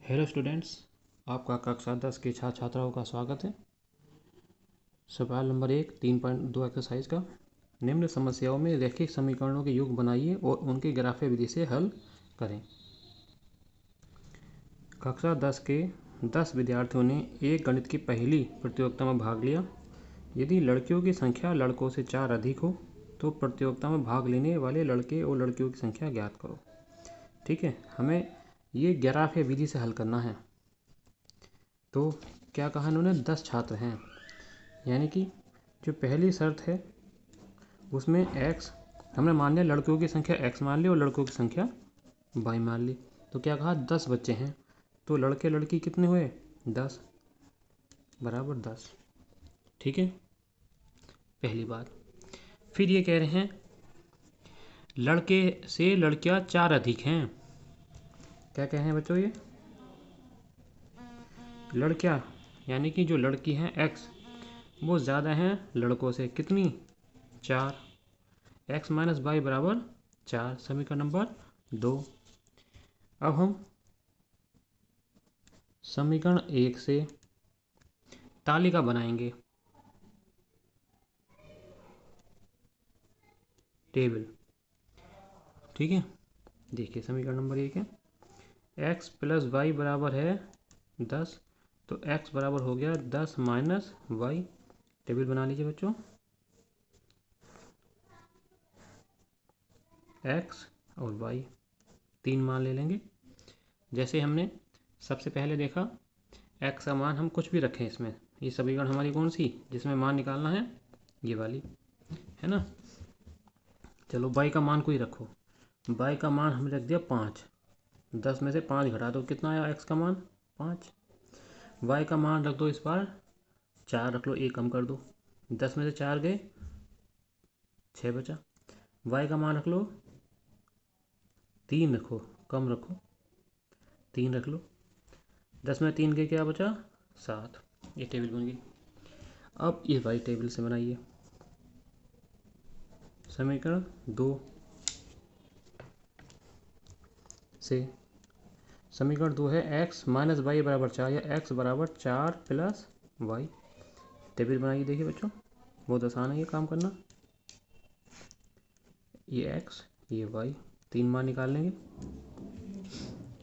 Hello students, आपका कक्षा 10 के छात्र छात्राओं का स्वागत है। सवाल नंबर 1 3.2 एक्सरसाइज का। निम्न समस्याओं में रैखिक समीकरणों के योग बनाइए और उनके ग्राफीय विधि से हल करें। कक्षा 10 के 10 विद्यार्थियों ने एक गणित की पहली प्रतियोगिता में भाग लिया। यदि लड़कियों की संख्या लड़कों से 4 अधिक हो तो प्रतियोगिता में भाग लेने वाले लड़के और लड़कियों की संख्या ज्ञात करो। ठीक है, हमें ये ग्राफीय विधि से हल करना है। तो क्या कहा इन्होंने, 10 छात्र हैं, यानी कि जो पहली शर्त है उसमें x हमने मान लिया, लड़कियों की संख्या x मान ली और लड़कों की संख्या y मान ली। तो क्या कहा, 10 बच्चे हैं, तो लड़के लड़की कितने हुए, 10 बराबर 10। ठीक है, पहली बात। फिर ये कह रहे हैं लड़के से लड़कियां 4 अधिक हैं। क्या कह रहे हैं बच्चों, ये लड़कियां यानी कि जो लड़की हैं x वो ज़्यादा हैं लड़कों से, कितनी, 4। x माइनस वाई बराबर 4, समीकरण नंबर 2। अब हम समीकरण 1 से तालिका बनाएंगे, टेबल। ठीक है, देखिए समीकरण नंबर 1 है x प्लस वाई बराबर है 10, तो x बराबर हो गया 10 माइनस वाई। टेबल बना लीजिए बच्चों, x और y 3 मान ले लेंगे। जैसे हमने सबसे पहले देखा x का मान हम कुछ भी रखें इसमें, ये समीकरण हमारी कौन सी जिसमें मान निकालना है, ये वाली है ना। चलो y का मान कोई रखो, y का मान हमने रख दिया 5। 10 में से 5 घटा दो, कितना आया x का मान 5। y का मान रख दो इस बार 4 रख लो, 1 कम कर दो, 10 में से 4 गए 6 बचा। y का मान रख लो 3 रखो, कम रखो 3 रख लो, 10 में 3 गए क्या बचा 7। ये टेबल बन गई। अब ये वाली टेबल से बनाइए समीकरण 2 से। समीकरण 2 है x माइनस वाई बराबर 4 या x बराबर 4 प्लस वाई। टेबल बनाइए, देखिए बच्चों बहुत आसान है ये काम करना। ये x ये y, 3 मान निकाल लेंगे।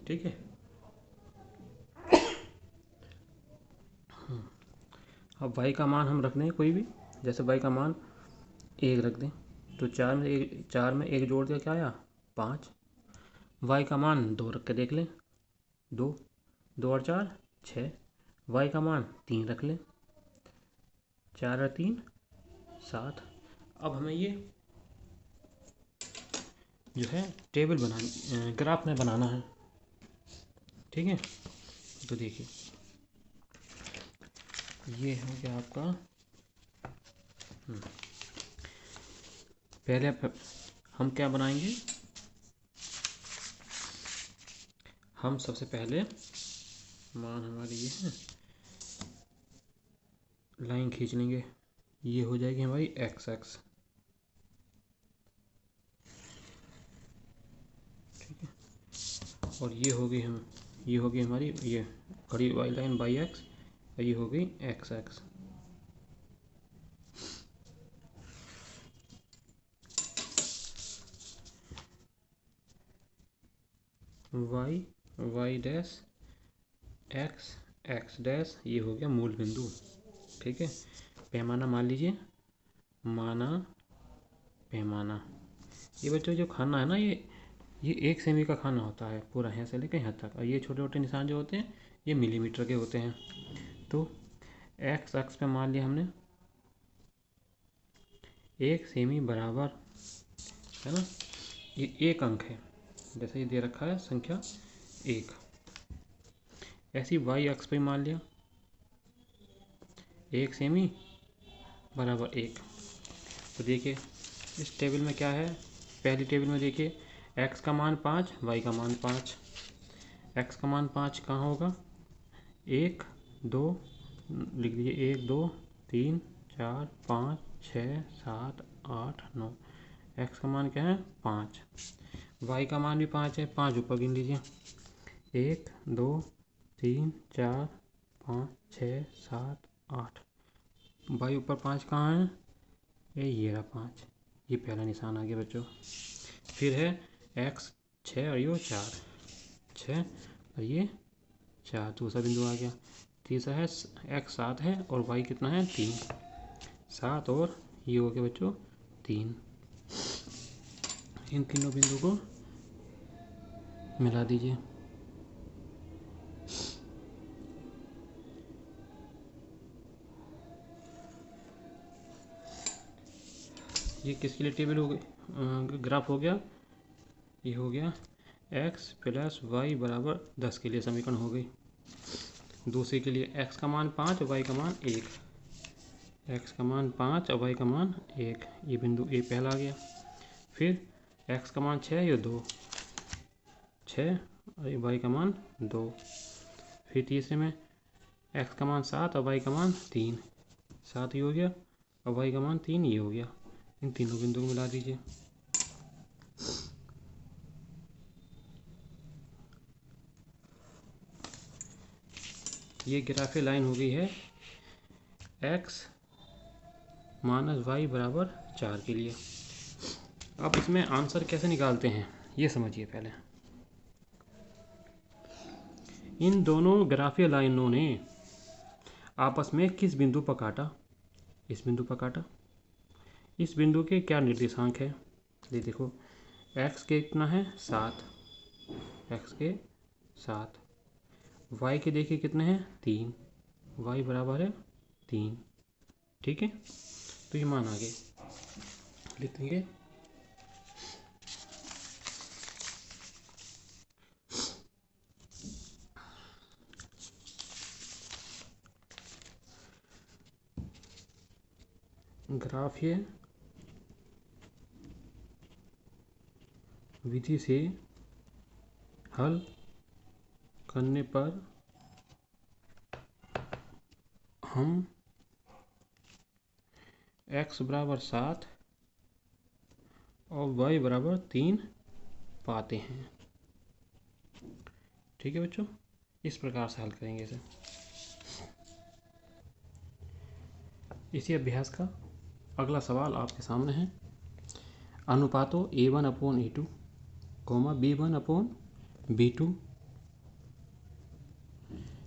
ठीक है, अब y का मान हम रख दें कोई भी, जैसे y का मान 1 रख दें, तो 4 में 1 जोड़ दिया क्या आया 5। y का मान 2 रख के देख लें, 2 2 और 4 6। y का मान 3 रख लें, 4 और 3 7। अब हमें ये जो है टेबल बनानी, ग्राफ में बनाना है। ठीक है, तो देखिए ये हो गया आपका। पहले हम क्या बनाएंगे, हम सबसे पहले मान हमारी ये है, लाइन खींच लेंगे, ये हो जाएगी हमारी एक्स एक्स। ठीक है, और ये होगी हमारी ये खड़ी वाई लाइन बाई एक्स, और ये हो गई X X. Y dash X X dash, ये हो गया मूल बिंदु। ठीक है, पैमाना मान लीजिए, माना पैमाना। ये बच्चों जो खाना है ना, ये 1 सेमी का खाना होता है पूरा, यहाँ से लेकर यहाँ तक, और ये छोटे छोटे निशान जो होते हैं ये मिलीमीटर के होते हैं। तो एक्स अक्ष पे मान लिया हमने 1 सेमी बराबर है ना, ये 1 अंक है, जैसे ये दे रखा है संख्या 1। ऐसी वाई अक्ष पे मान लिया 1 सेमी बराबर 1। तो देखिए इस टेबल में क्या है, पहली टेबल में देखिए x का मान 5, y का मान 5। x का मान 5 कहाँ होगा, 1 2 लिख लीजिए, 1 2 3 4 5 6 7 8 9। x का मान क्या है 5, y का मान भी 5 है, 5 ऊपर गिन लीजिए, 1 2 3 4 5 6 7 8। भाई ऊपर 5 कहाँ है? ये रहा 5। ये पहला निशान आ गया बच्चों। फिर है x 6 और ये 4, 6 और ये 4, दूसरा बिंदु आ गया। तीसरा है x 7 है और y कितना है? 3, 7 और ये हो गया बच्चों 3। इन तीनों बिंदु को मिला दीजिए। ये किसके लिए टेबल हो गई, ग्राफ हो गया? ये हो गया x प्लस वाई बराबर 10 के लिए समीकरण हो गई। दूसरे के लिए x का मान 5 और y का मान 1, x का मान 5 और y का मान 1, ये बिंदु ए पहला आ गया। फिर x का मान 6 या 2, 6 और y का मान 2। फिर तीसरे में x का मान 7 और y का मान 3, 7 ये हो गया और y का मान 3 ये हो गया। इन तीनों बिंदु को मिला दीजिए। ये ग्राफीय लाइन हो गई है x माइनस वाई बराबर 4 के लिए। अब इसमें आंसर कैसे निकालते हैं ये समझिए पहले। इन दोनों ग्राफीय लाइनों ने आपस में किस बिंदु पर काटा? इस बिंदु पर काटा। इस बिंदु के क्या निर्देशांक है? ये देखो x के कितना है? 7, x के 7। y के देखिए कितने हैं? 3, y बराबर है 3। ठीक है, तो ये मान आगे लिख देंगे। ग्राफीय विधि से हल करने पर हम x बराबर 7 और y बराबर 3 पाते हैं। ठीक है बच्चों, इस प्रकार से हल करेंगे इसे। इसी अभ्यास का अगला सवाल आपके सामने है। अनुपातों a1 upon a2 b1 upon b2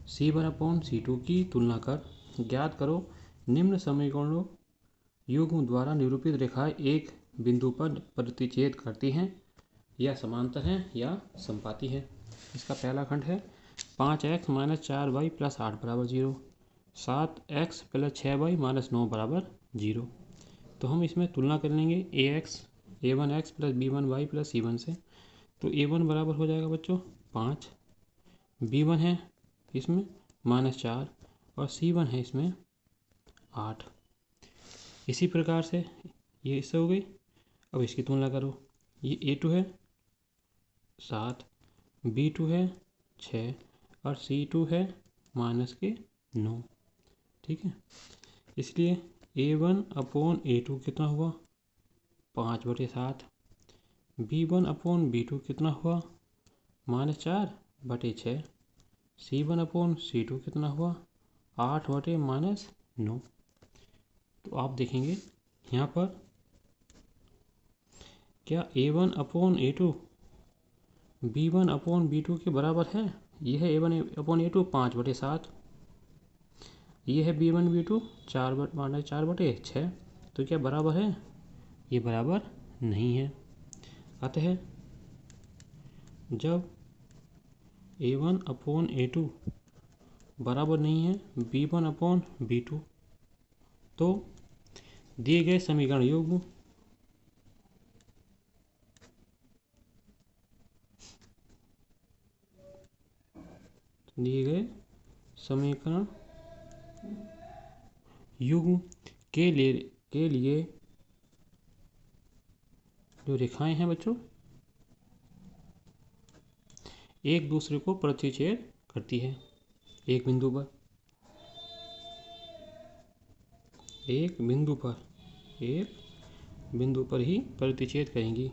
c1 upon c2 की तुलना कर ज्ञात करो निम्न समीकरणों युग्म द्वारा निरूपित रेखाएं एक बिंदु पर प्रतिच्छेद करती हैं या समांतर हैं या समपाती है। इसका पहला खंड है 5x माइनस 4y प्लस 8 बराबर 0, 7x प्लस 6y माइनस 9 बराबर 0। तो हम इसमें तुलना कर लेंगे a1x plus b1y plus c1 से। तो a1 बराबर हो जाएगा बच्चों 5, b1 है इसमें -4 और c1 है इसमें 8। इसी प्रकार से ये इससे हो गई। अब इसकी तुलना करो, ये a2 है 7, b2 है 6 और c2 है -9। ठीक है, इसलिए a1 अपॉन a2 कितना हुआ? 5/7। b1 अपॉन b2 कितना हुआ? -4/6। c1 अपॉन c2 कितना हुआ? 8/-9। तो आप देखेंगे यहाँ पर क्या a1 upon a2 b1 upon b2 के बराबर है? यह है a1 अपॉन a2 5/7, ये है b1 b2 4/6। तो क्या बराबर है? ये बराबर नहीं है। अतः जब a1 अपॉन a2 बराबर नहीं है b1 अपॉन b2 तो दिए गए समीकरण युग्म के लिए जो रेखाएं हैं बच्चों एक दूसरे को प्रतिच्छेद करती है एक बिंदु पर ही प्रतिच्छेद करेंगी।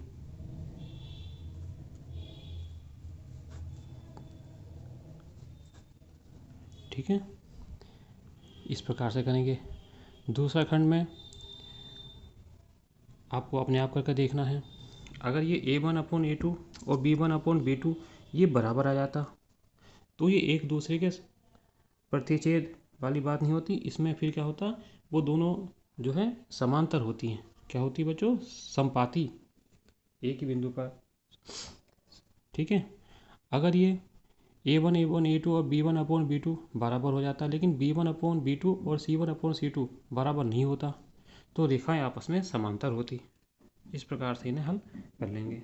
ठीक है, इस प्रकार से करेंगे। दूसरा खंड में आपको अपने आप करके देखना है। अगर ये A1/A2 और B1/B2 ये बराबर आ जाता तो ये एक दूसरे के प्रतिच्छेद वाली बात नहीं होती। इसमें फिर क्या होता, वो दोनों जो है समांतर होती हैं। क्या होती है बच्चों? समपाती, एक ही बिंदु पर। ठीक है, अगर ये A1/A2 और B1/B2 बराबर हो जाता, लेकिन B1/B2 और C1/C2 बराबर नहीं होता, तो रेखाएं आपस में समांतर होती। इस प्रकार से इन्हें हल कर लेंगे।